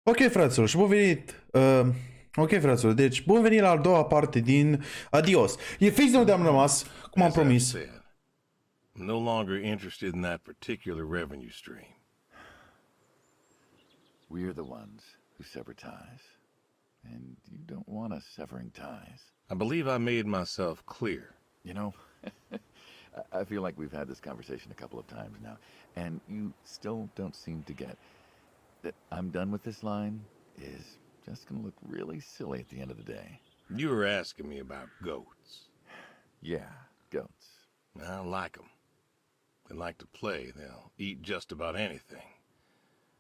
Ok, fraților, și bun venit. Ok, fraților, deci bun venit la a doua parte din Adios. E fix de unde am rămas, cum am As I've promis. said, I'm no longer interested in that particular revenue stream. We're the ones who sever ties. And you don't want us severing ties. I believe I made myself clear. You know, I feel like we've had this conversation a couple of times now, and you still don't seem to get that I'm done with this line is just gonna look really silly at the end of the day. You were asking me about goats. Yeah, goats. I like them. They like to play. They'll eat just about anything.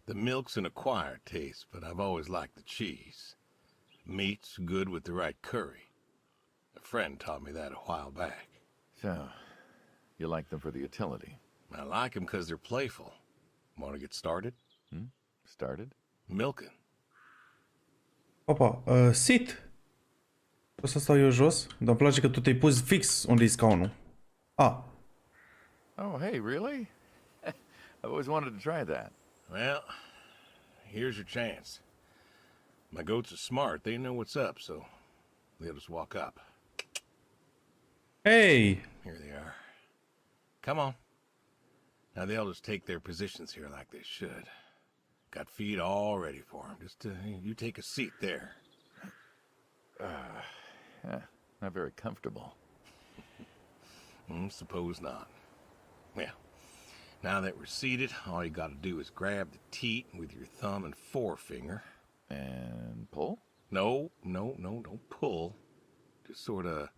The milk's an acquired taste, but I've always liked the cheese. Meat's good with the right curry. A friend taught me that a while back. So, you like them for the utility? I like them because they're playful. Want to get started? Started? Milking. Opa, sit. O să stau eu jos, dar îmi place că tu te-ai pus fix unde e scaunul. Ah, Oh, hey, really? I've always wanted to try that. Well, here's your chance. My goats are smart. They know what's up, so they'll just walk up. hey! Here they are. Come on. Now they'll just take their positions here like they should. Got feed all ready for them. Just you take a seat there. Not very comfortable. Suppose not. Well, now that we're seated, all you gotta do is grab the teat with your thumb and forefinger. And pull? No, don't pull. Just sort of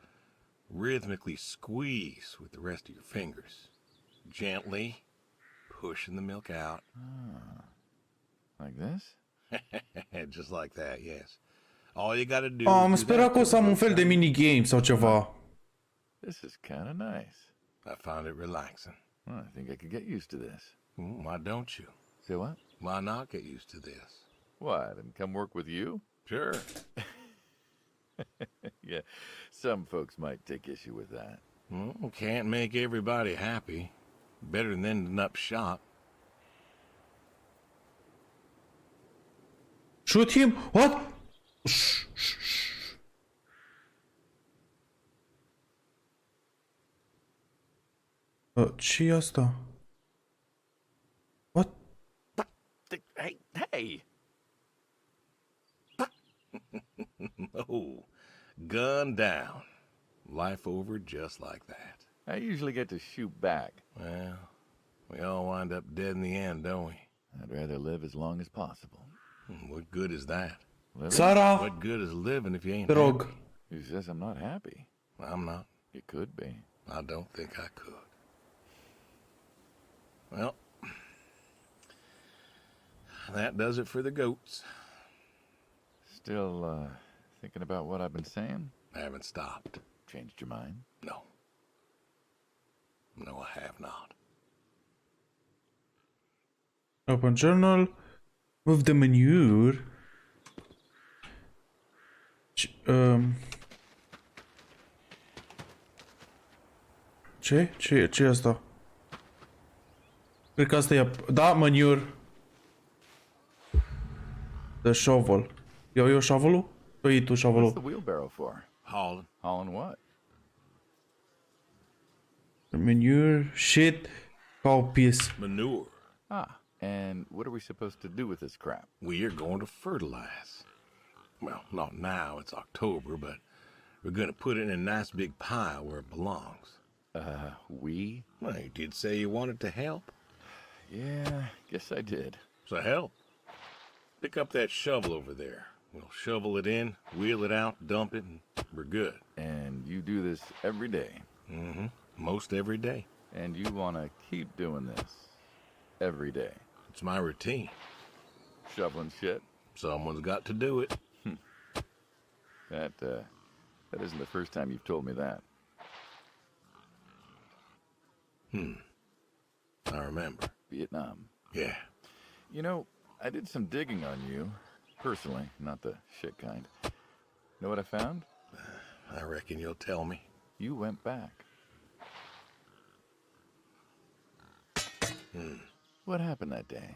rhythmically squeeze with the rest of your fingers. Gently pushing the milk out. Like this? Just like that, yes. All you gotta do Am is do sperat that că o să am un fel de minigame sau ceva. This is kind of nice. I found it relaxing. Well, I think I could get used to this. Why don't you? Say what? Why not get used to this? What, and come work with you? Sure. Yeah, some folks might take issue with that. Well, can't make everybody happy. Better than ending up shot. Shoot him? What? Shh, shh, shh. Ce-i asta? What? Hey! Oh, gun down. Life over just like that. I usually get to shoot back. Well, we all wind up dead in the end, don't we? I'd rather live as long as possible. What good is that? Living? Sara, What good is living if you ain't te rog. happy? Who says I'm not happy? I'm not. It could be. I don't think I could. Well, that does it for the goats. Still, thinking about what I've been saying? I haven't stopped. Changed your mind? No. No, I have not. Open journal. Move the manure. Ce? Ce e asta? Cred că asta e... Da, manure. The shovel. Iau eu shovelul? Tu iei tu What's the shovelul. wheelbarrow for? Hauling. Hauling what? Manure. Shit. Cow piss. Manure. Ah, and what are we supposed to do with this crap? We are going to fertilize. Well, not now, it's October, but we're going to put it in a nice big pile where it belongs. We? Well, you did say you wanted to help. Yeah, guess I did. So help. Pick up that shovel over there. We'll shovel it in, wheel it out, dump it, and we're good. And you do this every day. Most every day. And you want to keep doing this every day. It's my routine. Shoveling shit. Someone's got to do it. That isn't the first time you've told me that. I remember. Vietnam. Yeah. You know, I did some digging on you. Personally, not the shit kind. Know what I found? I reckon you'll tell me. You went back. What happened that day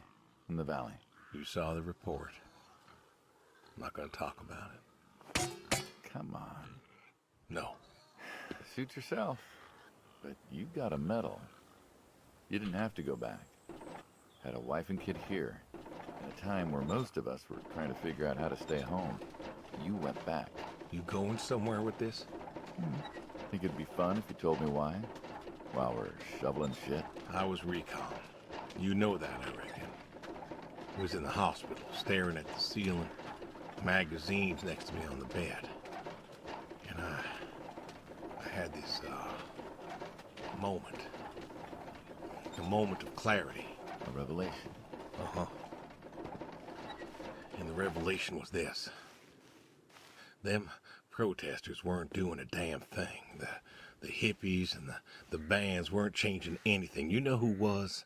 in the valley? You saw the report. I'm not gonna talk about it. Come on. No. Suit yourself. But you got a medal. You didn't have to go back. Had a wife and kid here. At a time where most of us were trying to figure out how to stay home. You went back. You going somewhere with this? Think it'd be fun if you told me why? While we're shoveling shit? I was recon. You know that, I reckon. I was in the hospital, staring at the ceiling, magazines next to me on the bed. And I had this, moment. A moment of clarity. A revelation. Uh-huh. And the revelation was this. Them protesters weren't doing a damn thing. The hippies and the bands weren't changing anything. You know who was?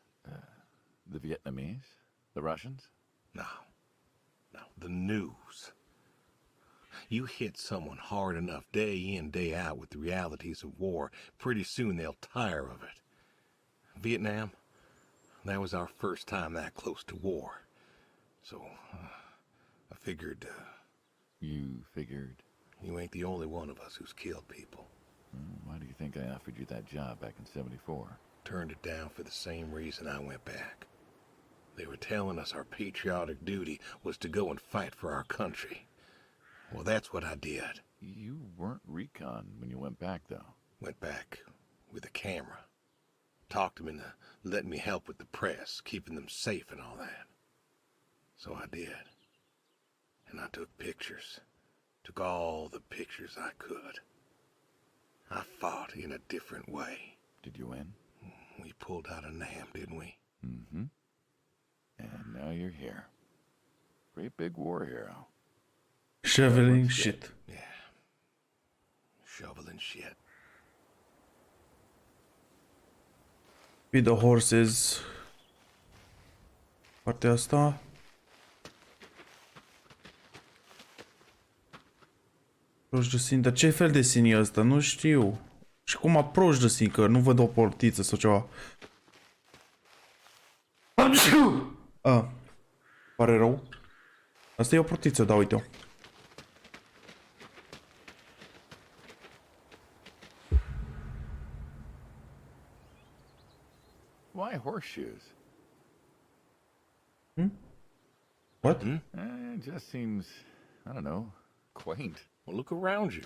The Vietnamese? The Russians? No. The news. You hit someone hard enough day in, day out with the realities of war, pretty soon they'll tire of it. Vietnam, that was our first time that close to war. So, I figured, You figured? you ain't the only one of us who's killed people. Why do you think I offered you that job back in '74? Turned it down for the same reason I went back. They were telling us our patriotic duty was to go and fight for our country. Well, that's what I did. You weren't recon when you went back, though. Went back with a camera. Talked them into letting me help with the press, keeping them safe and all that. So I did. And I took pictures. Took all the pictures I could. I fought in a different way. Did you win? We pulled out of Nam, didn't we? Mm-hmm. And now you're here. Great big war hero. Shoveling shit. Yeah. Shoveling shit. Feed the horses. Partea asta. Approach the scene. Dar ce fel de scene e ăsta? Nu știu. Și cum approach the scene? Că nu văd o portiță sau ceva. Pare rău. Asta e o portiță, da, uite-o. Why horseshoes? What? It just seems, I don't know, quaint. Well, look around you.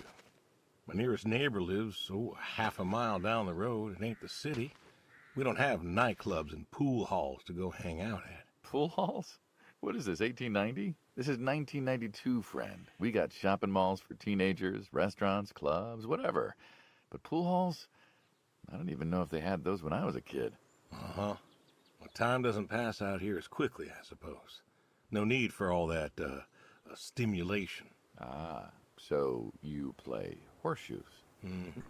My nearest neighbor lives, half a mile down the road. It ain't the city. We don't have nightclubs and pool halls to go hang out at. Pool halls? What is this, 1890? This is 1992, friend. We got shopping malls for teenagers, restaurants, clubs, whatever. But pool halls? I don't even know if they had those when I was a kid. Uh-huh. Well, time doesn't pass out here as quickly, I suppose. No need for all that, stimulation. Ah, so you play horseshoes.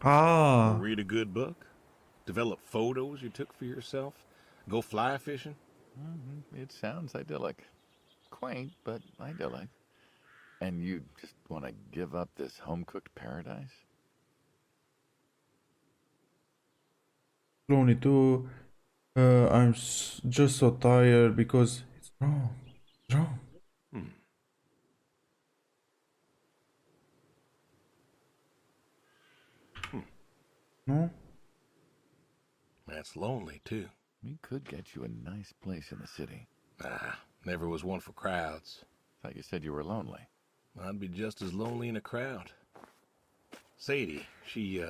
Ah. Read a good book? Develop photos you took for yourself? Go fly fishing? It sounds idyllic. Quaint, but idyllic. And you just want to give up this home-cooked paradise? Cloney too. I'm just so tired because it's wrong. It's wrong. No? That's lonely, too. We could get you a nice place in the city. Nah, never was one for crowds. Thought you said you were lonely. I'd be just as lonely in a crowd. Sadie, she,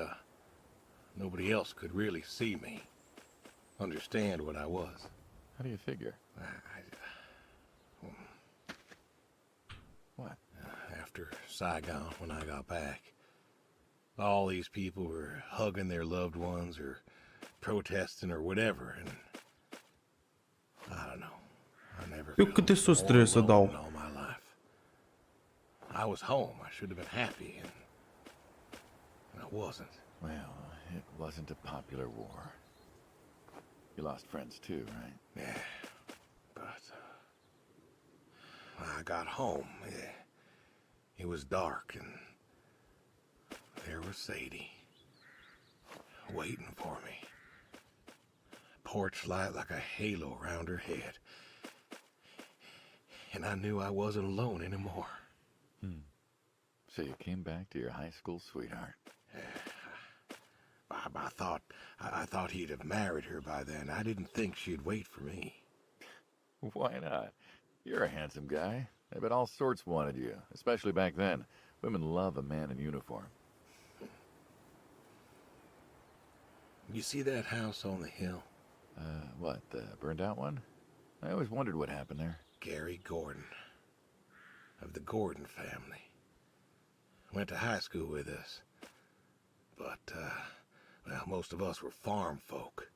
nobody else could really see me. Understand what I was. How do you figure? What? After Saigon, when I got back, all these people were hugging their loved ones or protesting or whatever, and I don't know. I never Eu felt câte sus more trebuie să alone dau? in all my life. I was home. I should have been happy, and I wasn't. Well, it wasn't a popular war. You lost friends too, right? Yeah, but when I got home, it was dark, and there was Sadie waiting for me. Porch light like a halo around her head. And I knew I wasn't alone anymore. So you came back to your high school sweetheart. I thought he'd have married her by then. I didn't think she'd wait for me. Why not? You're a handsome guy. I bet all sorts wanted you, especially back then. Women love a man in uniform. You see that house on the hill? What, the burned out one? I always wondered what happened there. Gary Gordon, of the Gordon family. Went to high school with us. But, well, most of us were farm folk.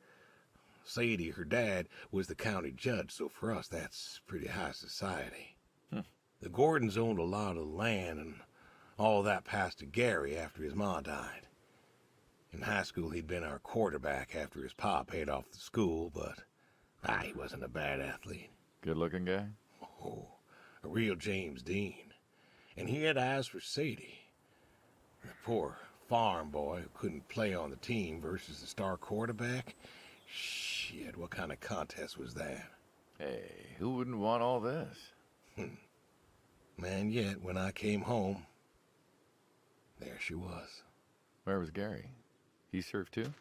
Sadie, her dad, was the county judge, so for us that's pretty high society. The Gordons owned a lot of land, and all that passed to Gary after his ma died. In high school, he'd been our quarterback after his pa paid off the school, but he wasn't a bad athlete. Good-looking guy? Oh, a real James Dean. And he had eyes for Sadie. The poor farm boy who couldn't play on the team versus the star quarterback. Shit, what kind of contest was that? Hey, who wouldn't want all this? Man, yet when I came home, there she was. Where was Gary? He served too?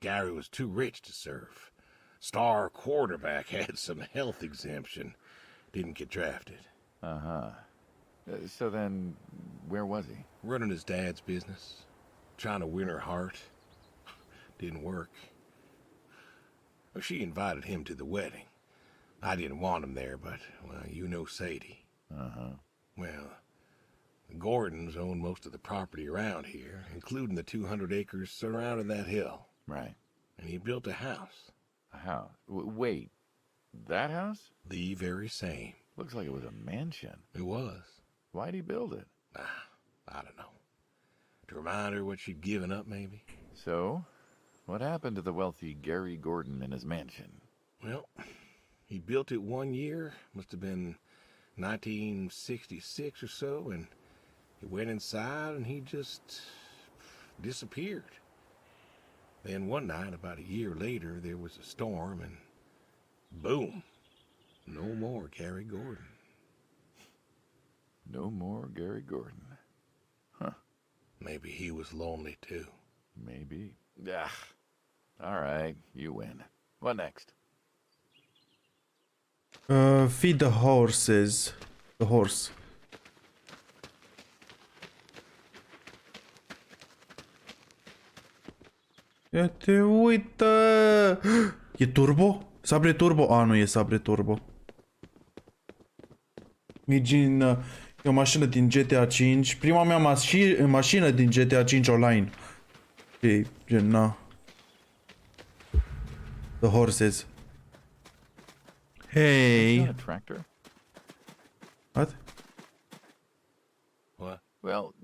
Gary was too rich to serve. Star quarterback had some health exemption. Didn't get drafted. Uh-huh. So then, where was he? Running his dad's business. Trying to win her heart. Didn't work. Well, she invited him to the wedding. I didn't want him there, but, well, you know Sadie. Uh-huh. Well, the Gordons own most of the property around here, including the 200 acres surrounding that hill. Right. And he built a house. A house? Wait, that house? The very same. Looks like it was a mansion. It was. Why'd he build it? I don't know. To remind her what she'd given up, maybe? So, what happened to the wealthy Gary Gordon in his mansion? Well, he built it one year, must have been 1966 or so, and he went inside and he just disappeared. Then one night, about a year later, there was a storm and boom, no more Gary Gordon. No more Gary Gordon. Huh. Maybe he was lonely too. Maybe. All right, you win. What next? Feed the horses. The horse. Ia te uită! E turbo? Sabre turbo? Nu e sabre turbo. E o mașină din GTA 5. Prima mea mașină din GTA 5 online. E gen, na. The horses. Hey. A tractor? What? What? Well,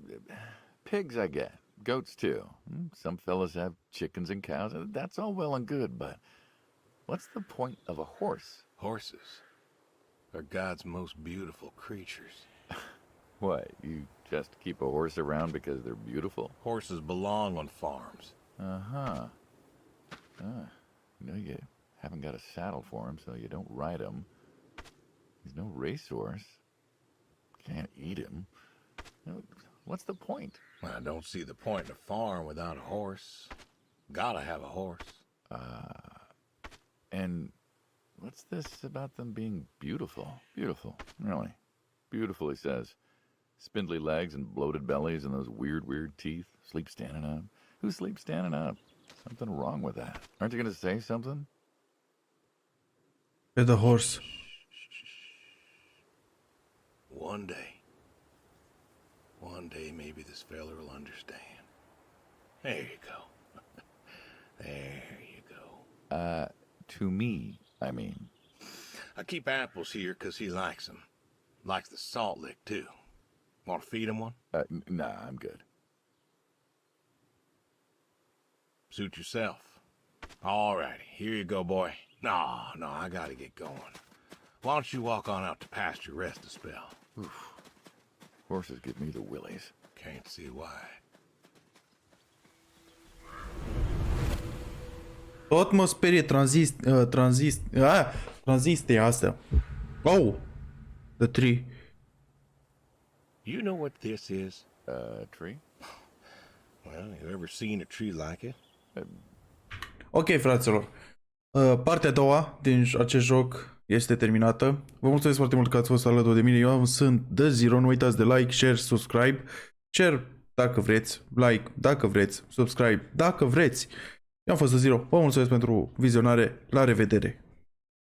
pigs I get. Goats too. Some fellas have chickens and cows. That's all well and good, but what's the point of a horse? Horses are God's most beautiful creatures. What, you just keep a horse around because they're beautiful? Horses belong on farms. Uh-huh. You haven't got a saddle for him, so you don't ride him. He's no racehorse. Can't eat him. What's the point? I don't see the point in a farm without a horse. Gotta have a horse. And what's this about them being beautiful? Beautiful, really. Beautiful, he says. Spindly legs and bloated bellies and those weird teeth. Sleep standing up. Who sleeps standing up? Something wrong with that. Aren't you going to say something? Feed the horse. One day maybe this fella will understand. There you go. There you go. To me, I mean. I keep apples here 'cause he likes them. Likes the salt lick, too. Want to feed him one? Nah, I'm good. Suit yourself. All righty, here you go, boy. No, I gotta get going. Why don't you walk on out to pasture, rest a spell? Oof. Horses give me the willies. Can't see why. Tot mă sperie tranzistia astea. Oh! The tree. You know what this is? Tree? Well, you ever seen a tree like it? Ok, fraților. Partea a doua din acest joc este terminată. Vă mulțumesc foarte mult că ați fost alături de mine. Eu sunt The Zero. Nu uitați de like, share, subscribe. Share dacă vreți, like dacă vreți, subscribe dacă vreți. Eu am fost The Zero. Vă mulțumesc pentru vizionare. La revedere!